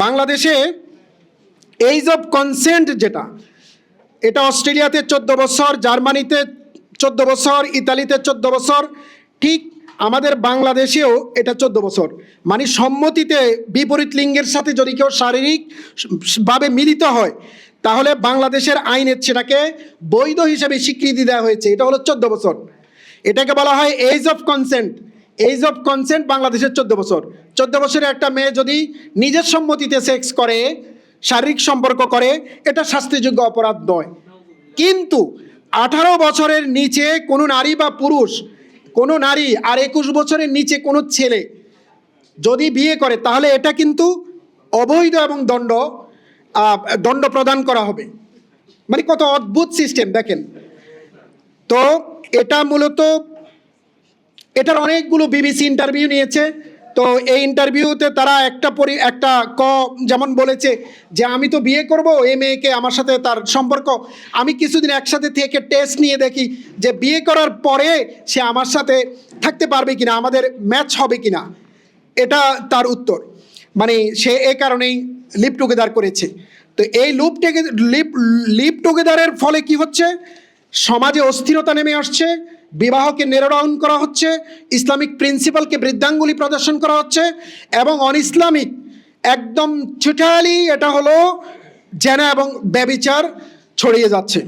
বাংলাদেশে age of consent যেটা, এটা অস্ট্রেলিয়াতে 14 বছর, জার্মানিতে 14 বছর, ইতালিতে 14 বছর, ঠিক আমাদের বাংলাদেশেও এটা 14 বছর। মানে সম্মতিতে বিপরীত লিঙ্গের সাথে যদি কেউ শারীরিকভাবে মিলিত হয়, তাহলে বাংলাদেশের আইনে সেটাকে বৈধ হিসেবে স্বীকৃতি দেওয়া হয়েছে। এটা হলো 14 বছর। এটাকে বলা হয় age of consent. Age of consent বাংলাদেশের 14 বছর। 14 বছরের একটা মেয়ে যদি নিজের সম্মতিতে সেক্স করে, শারীরিক সম্পর্ক করে, এটা শাস্তিযোগ্য অপরাধ নয়। কিন্তু 18 বছরের নিচে কোনো নারী বা পুরুষ, কোনো নারী আর 21 বছরের নিচে কোনো ছেলে যদি বিয়ে করে, তাহলে এটা কিন্তু অবৈধ এবং দণ্ড প্রদান করা হবে। মানে কত অদ্ভুত সিস্টেম দেখেন তো। এটা মূলত এটার অনেকগুলো বিবিসি ইন্টারভিউ নিয়েছে। তো এই ইন্টারভিউতে তারা যেমন বলেছে যে আমি তো বিয়ে করব এই মেয়েকে, আমার সাথে তার সম্পর্ক, আমি কিছুদিন একসাথে থেকে টেস্ট নিয়ে দেখি যে বিয়ে করার পরে সে আমার সাথে থাকতে পারবে কিনা, আমাদের ম্যাচ হবে কিনা। এটা তার উত্তর। মানে সে এ কারণেই লিভ টুগেদার করেছে। তো এই লিভ টুগেদারের ফলে কি হচ্ছে, সমাজে অস্থিরতা নেমে আসছে, বিবাহকে নেরো ডাউন করা হচ্ছে, ইসলামিক প্রিন্সিপালকে বৃদ্ধাঙ্গুলি প্রদর্শন করা হচ্ছে, এবং অনইসলামিক একদম টোটালি এটা হলো জেনা এবং ব্যভিচার ছড়িয়ে যাচ্ছে।